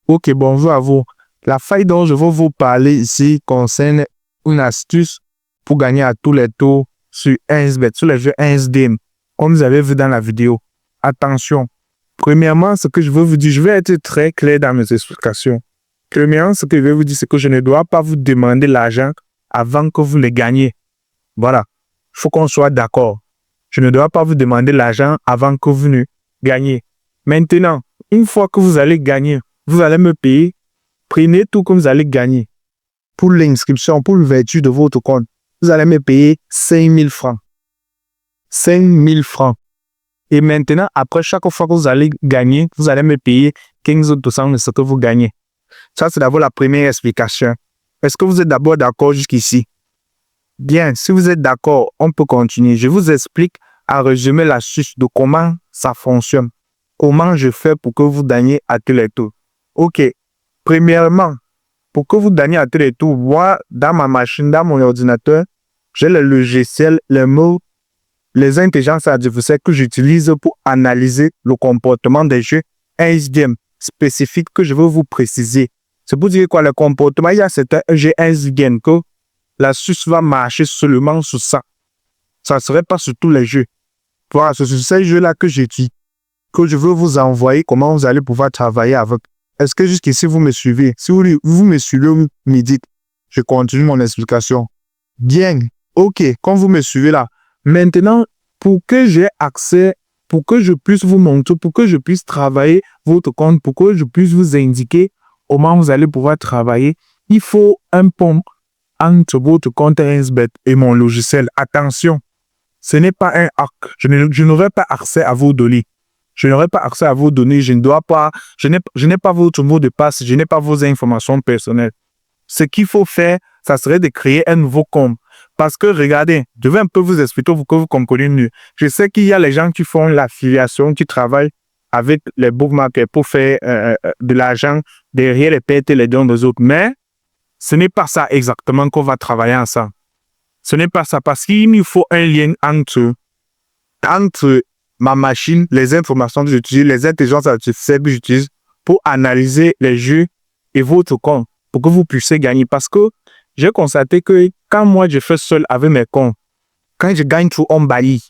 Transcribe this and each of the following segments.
Ok, bonjour à vous. La faille dont je veux vous parler ici concerne une astuce pour gagner à tous les tours sur 1xBet, sur les jeux 1xDM, comme vous avez vu dans la vidéo. Attention, premièrement, ce que je veux vous dire, je vais être très clair dans mes explications. Premièrement, ce que je vais vous dire, c'est que je ne dois pas vous demander l'argent avant que vous le gagnez. Voilà, il faut qu'on soit d'accord. Je ne dois pas vous demander l'argent avant que vous ne gagnez. Maintenant, une fois que vous allez gagner, vous allez me payer. Prenez tout que vous allez gagner. Pour l'inscription, pour l'ouverture de votre compte, vous allez me payer 5 000 francs. 5 000 francs. Et maintenant, après chaque fois que vous allez gagner, vous allez me payer 15% de ce que vous gagnez. Ça, c'est d'abord la première explication. Est-ce que vous êtes d'abord d'accord jusqu'ici? Bien, si vous êtes d'accord, on peut continuer. Je vous explique à résumer l'astuce de comment ça fonctionne. Comment je fais pour que vous gagnez à tous les tours. Ok. Premièrement, pour que vous gagnez à tous les tours, moi, dans ma machine, dans mon ordinateur, j'ai le logiciel, les mots, les intelligences artificielles que j'utilise pour analyser le comportement des jeux 1xDM spécifiques que je veux vous préciser. C'est pour dire quoi, le comportement, il y a certains jeux 1xDM que l'astuce va marcher seulement sur ça. Ça ne serait pas sur tous les jeux. Voilà, c'est sur ces jeux-là que j'étudie, que je veux vous envoyer comment vous allez pouvoir travailler avec. Est-ce que jusqu'ici, vous me suivez? Si vous me suivez, vous me dites, je continue mon explication. Bien, ok, quand vous me suivez là, maintenant, pour que j'ai accès, pour que je puisse vous montrer, pour que je puisse travailler votre compte, pour que je puisse vous indiquer comment vous allez pouvoir travailler, il faut un pont entre votre compte 1xBet et mon logiciel. Attention, ce n'est pas un hack. Je n'aurai pas accès à vos données. Je n'aurai pas accès à vos données, je n'ai pas votre mot de passe, je n'ai pas vos informations personnelles. Ce qu'il faut faire, ça serait de créer un nouveau compte. Parce que, regardez, je vais un peu vous expliquer pour que vous compreniez mieux. Je sais qu'il y a les gens qui font l'affiliation, qui travaillent avec les bookmakers pour faire de l'argent derrière les pertes et les dons des autres. Mais ce n'est pas ça exactement qu'on va travailler ensemble. Ce n'est pas ça parce qu'il me faut un lien entre ma machine, les informations que j'utilise, les intelligences artificielles que j'utilise pour analyser les jeux et votre compte pour que vous puissiez gagner. Parce que j'ai constaté que quand moi je fais seul avec mes comptes, quand je gagne tout, on bannit.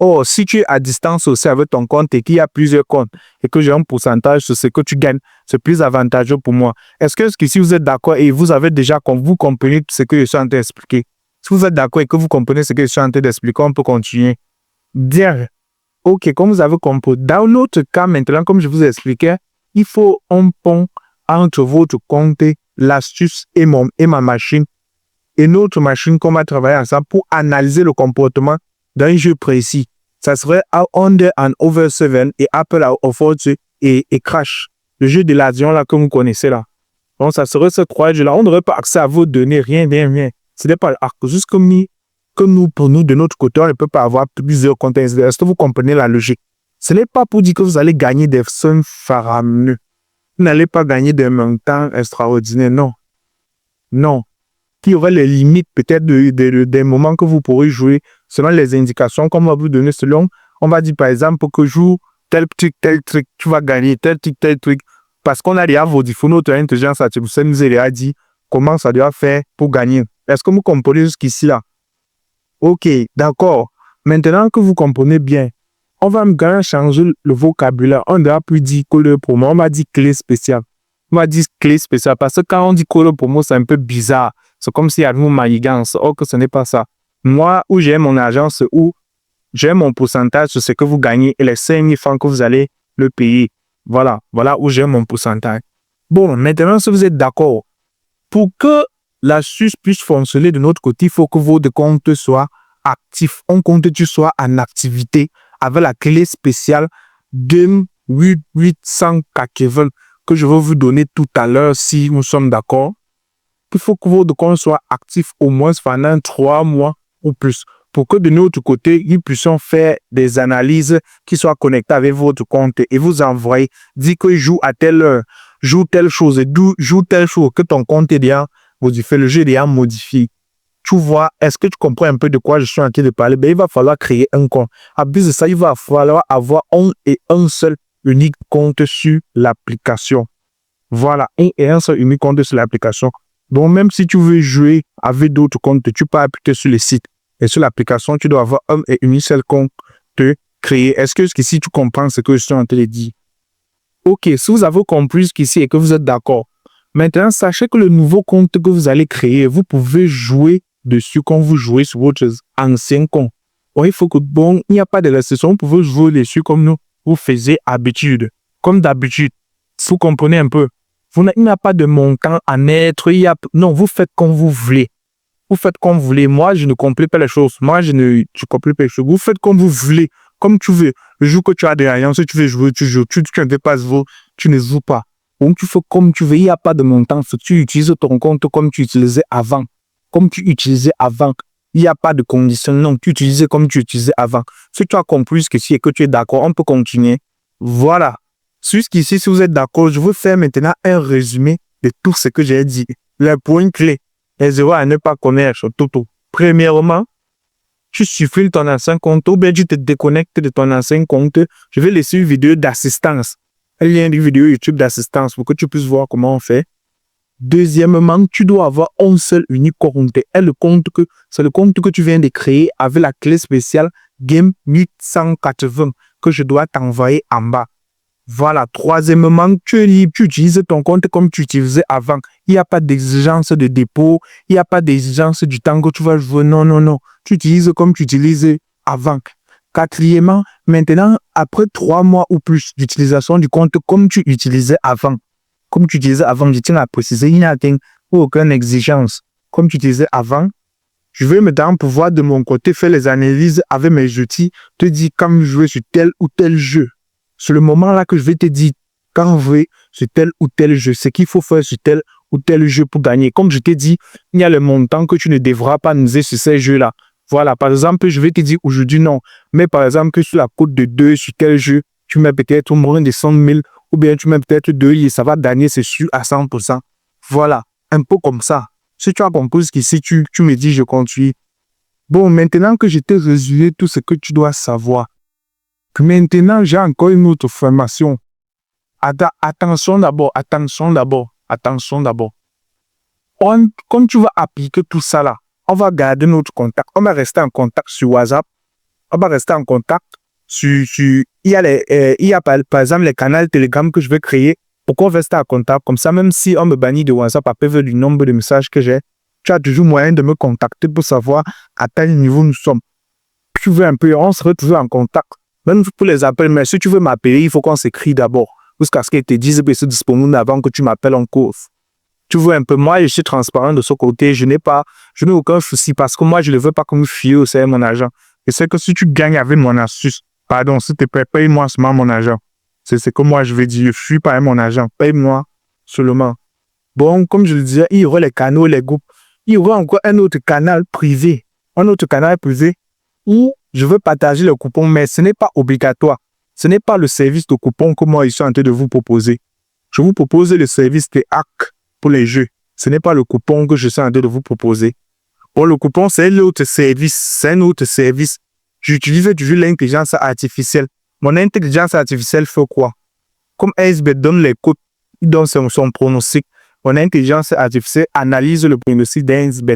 Oh, si tu es à distance aussi avec ton compte et qu'il y a plusieurs comptes et que j'ai un pourcentage sur ce que tu gagnes, c'est plus avantageux pour moi. Est-ce que si vous êtes d'accord et vous avez déjà, vous comprenez ce que je suis en train d'expliquer? Si vous êtes d'accord et que vous comprenez ce que je suis en train d'expliquer, on peut continuer. Bien. Ok, comme vous avez compris, dans l'autre cas maintenant, comme je vous ai expliqué, il faut un pont entre votre compte, l'astuce et ma machine, et notre machine qu'on va travailler ensemble pour analyser le comportement d'un jeu précis. Ça serait Under and Over 7 et Apple Force et Crash, le jeu de l'avion là que vous connaissez là. Donc ça serait ces trois jeux là. On n'aurait pas accès à vos données, rien. Ce n'est pas juste comme nous, pour nous, de notre côté, on ne peut pas avoir plusieurs comptes. Est-ce que vous comprenez la logique? Ce n'est pas pour dire que vous allez gagner des sommes faramineuses. Vous n'allez pas gagner des montants extraordinaires, non. Non. Il y aurait les limites peut-être des moments que vous pourrez jouer selon les indications qu'on va vous donner selon, on va dire par exemple, pour que je joue tel truc, tu vas gagner tel truc. Parce qu'on a déjà modifié notre intelligence artificielle, nous a dit comment ça doit faire pour gagner. Est-ce que vous comprenez jusqu'ici là? Ok, d'accord. Maintenant que vous comprenez bien, on va me changer le vocabulaire. On ne doit plus dire code promo, on va dire clé spéciale. On va dire clé spéciale parce que quand on dit code promo, c'est un peu bizarre. C'est comme s'il y avait une manigance. Or que ce n'est pas ça. Moi, où j'ai mon agence, où j'ai mon pourcentage sur ce que vous gagnez et les 5 000 francs que vous allez le payer. Voilà où j'ai mon pourcentage. Bon, maintenant, si vous êtes d'accord, pour que l'astuce puisse fonctionner de notre côté, il faut que votre compte soit actif. Un compte tu sois en activité avec la clé spéciale 2880 que je vais vous donner tout à l'heure si nous sommes d'accord. Il faut que votre compte soit actif au moins pendant 3 mois ou plus pour que de notre côté, nous puissions faire des analyses qui soient connectées avec votre compte et vous envoyer, dire que joue à telle heure, joue telle chose, joue telle chose, que ton compte est déjà modifié, le jeu est déjà modifié. Tu vois, est-ce que tu comprends un peu de quoi je suis en train de parler? Ben, il va falloir créer un compte. À plus de ça, il va falloir avoir un seul unique compte sur l'application. Voilà, et un seul unique compte sur l'application. Donc, même si tu veux jouer avec d'autres comptes, tu peux appuyer sur le site. Et sur l'application, tu dois avoir un et unique seul compte créé. Est-ce que jusqu'ici, tu comprends ce que je suis en train de dire? Ok, si vous avez compris jusqu'ici et que vous êtes d'accord, maintenant, sachez que le nouveau compte que vous allez créer, vous pouvez jouer dessus quand vous jouez sur votre ancien compte. Bon, il faut que, bon, il n'y a pas de restriction, vous pouvez jouer dessus comme nous, vous faisiez habitude. Comme d'habitude, vous comprenez un peu. Il n'y a pas de montant à mettre, non, vous faites comme vous voulez. Vous faites comme vous voulez. Moi, je ne complique pas les choses. Moi, je complique pas les choses. Vous faites comme vous voulez, comme tu veux. Le jour que tu as des rayons, si tu veux jouer, tu joues. Tu ne dépasses pas, tu ne joues pas. Donc, tu fais comme tu veux. Il n'y a pas de montant. Tu utilises ton compte comme tu utilisais avant. Comme tu utilisais avant. Il n'y a pas de condition. Non, tu utilisais comme tu utilisais avant. Si tu as compris ce que c'est et que tu es d'accord, on peut continuer. Voilà. Jusqu'ici, si vous êtes d'accord, je vais faire maintenant un résumé de tout ce que j'ai dit. Les points clés. Les zéros à ne pas connaître, Toto. Premièrement, tu supprimes ton ancien compte ou bien tu te déconnectes de ton ancien compte. Je vais laisser une vidéo d'assistance. Un lien de vidéo YouTube d'assistance pour que tu puisses voir comment on fait. Deuxièmement, tu dois avoir un seul unique compte. Et c'est le compte que tu viens de créer avec la clé spéciale Game 880 que je dois t'envoyer en bas. Voilà. Troisièmement, tu utilises ton compte comme tu utilisais avant. Il n'y a pas d'exigence de dépôt. Il n'y a pas d'exigence du temps que tu vas jouer. Non, non, non. Tu utilises comme tu utilisais avant. Quatrièmement, maintenant, après 3 mois ou plus d'utilisation du compte comme tu utilisais avant. Comme tu utilisais avant, je tiens à préciser, il n'y a aucune exigence. Comme tu utilisais avant, je vais maintenant pouvoir de mon côté faire les analyses avec mes outils, te dire quand jouer sur tel ou tel jeu. C'est le moment là que je vais te dire quand jouer sur tel ou tel jeu, ce qu'il faut faire sur tel ou tel jeu pour gagner. Comme je t'ai dit, il y a le montant que tu ne devras pas miser sur ces jeux-là. Voilà, par exemple, je vais te dire aujourd'hui non. Mais par exemple, que sur la cote de 2, sur tel jeu, tu mets peut-être au moins de 100 000 ou bien tu mets peut-être 2 et ça va gagner, c'est sûr, à 100%. Voilà, un peu comme ça. Si tu as compris qu'ici, tu me dis, je continue. Bon, maintenant que je t'ai résumé tout ce que tu dois savoir, que maintenant j'ai encore une autre formation. Attention d'abord. Quand tu vas appliquer tout ça là, on va garder notre contact. On va rester en contact sur WhatsApp. On va rester en contact il y a par exemple les canaux Telegram que je vais créer pour qu'on reste en contact. Comme ça, même si on me bannit de WhatsApp à cause du nombre de messages que j'ai, tu as toujours moyen de me contacter pour savoir à quel niveau nous sommes. Tu veux un peu, on se retrouve en contact. Même pour les appels, mais si tu veux m'appeler, il faut qu'on s'écrit d'abord. Jusqu'à ce qu'ils te disent que c'est disponible avant que tu m'appelles en course. Tu vois un peu, moi, je suis transparent de ce côté. Je n'ai aucun souci parce que moi, je ne veux pas que vous fiez au sein mon argent. Et c'est que si tu gagnes avec mon astuce, pardon, s'il te plaît, paye-moi seulement mon argent. C'est ce que moi, je vais dire. Je suis pas mon argent. Paye-moi seulement. Bon, comme je le disais, il y aura les canaux, les groupes. Il y aura encore un autre canal privé. Un autre canal privé où je veux partager le coupon, mais ce n'est pas obligatoire. Ce n'est pas le service de coupon que moi, je suis en train de vous proposer. Je vous propose le service de hack pour les jeux. Ce n'est pas le coupon que je suis en train de vous proposer. Bon, le coupon, c'est l'autre service. C'est un autre service. J'utilise toujours l'intelligence artificielle. Mon intelligence artificielle fait quoi? Comme SB donne les codes, il donne son pronostic. Mon intelligence artificielle analyse le pronostic d'SB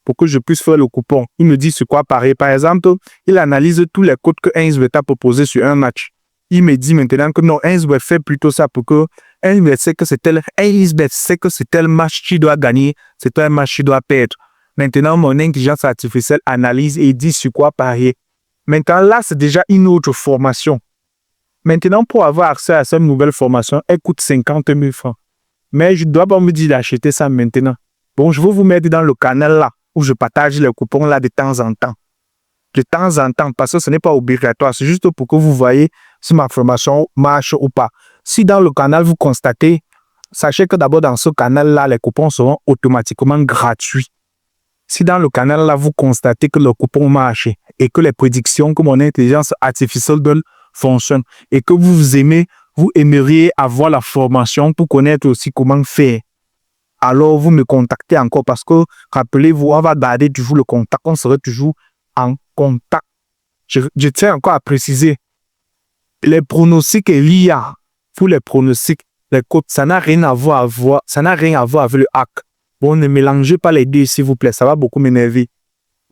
pour que je puisse faire le coupon. Il me dit sur quoi parier. Par exemple, il analyse tous les codes que SB a proposés sur un match. Il me dit maintenant que non, SB fait plutôt ça pour que SB sait que c'est tel match qu'il doit gagner, c'est tel match qu'il doit perdre. Maintenant, mon intelligence artificielle analyse et dit sur quoi parier. Maintenant, là, c'est déjà une autre formation. Maintenant, pour avoir accès à cette nouvelle formation, elle coûte 50 000 francs. Mais je ne dois pas me dire d'acheter ça maintenant. Bon, je vais vous mettre dans le canal là, où je partage les coupons là de temps en temps. De temps en temps, parce que ce n'est pas obligatoire. C'est juste pour que vous voyez si ma formation marche ou pas. Si dans le canal, vous constatez, sachez que d'abord dans ce canal là, les coupons seront automatiquement gratuits. Si dans le canal là, vous constatez que le coupon marche et que les prédictions que mon intelligence artificielle donne fonctionnent et que vous aimeriez avoir la formation pour connaître aussi comment faire, alors vous me contactez encore parce que, rappelez-vous, on va garder toujours le contact, on sera toujours en contact. Je tiens encore à préciser, les pronostics et l'IA, pour les pronostics, les codes, ça n'a rien à voir, ça n'a rien à voir avec le hack. Bon, ne mélangez pas les deux, s'il vous plaît, ça va beaucoup m'énerver.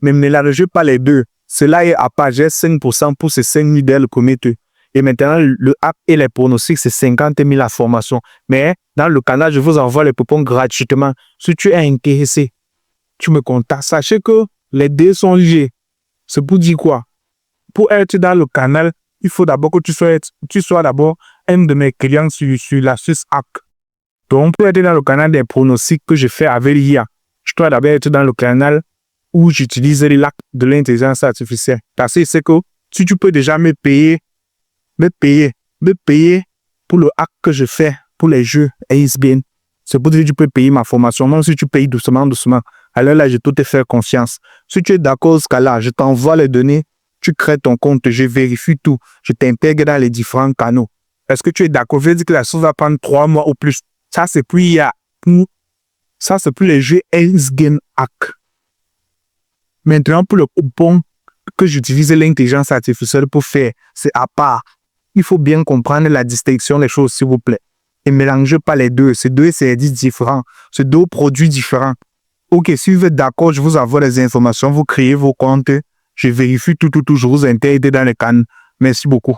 Mais ne mélangez pas les deux. Cela est à part, j'ai 5% pour ces 5 000 le comité. Et maintenant, le hack et les pronostics, c'est 50 000 la formation. Mais dans le canal, je vous envoie les coupons gratuitement. Si tu es intéressé, tu me contactes. Sachez que les deux sont liés. C'est pour dire quoi? Pour être dans le canal, il faut d'abord que tu sois d'abord un de mes clients sur l'astuce hack. Donc, pour être dans le canal des pronostics que je fais avec l'IA, je dois d'abord être dans le canal où j'utilise l'acte de l'intelligence artificielle. Parce que c'est que si tu peux déjà me payer pour le hack que je fais pour les jeux ASBN, c'est pour dire que tu peux payer ma formation. Même si tu payes doucement, alors là, je peux te faire confiance. Si tu es d'accord, ce cas-là, je t'envoie les données, tu crées ton compte, je vérifie tout, je t'intègre dans les différents canaux. Est-ce que tu es d'accord? Je veux dire que la chose va prendre 3 mois ou plus. Ça, c'est plus IA. Ça, c'est plus les jeux ASBN hack. Maintenant, pour le coupon que j'utilise l'intelligence artificielle pour faire, c'est à part. Il faut bien comprendre la distinction des choses, s'il vous plaît. Et ne mélangez pas les deux. C'est deux services différents. C'est deux produits différents. Ok, si vous êtes d'accord, je vous envoie les informations. Vous créez vos comptes. Je vérifie tout. Je vous intègre dans les canaux. Merci beaucoup.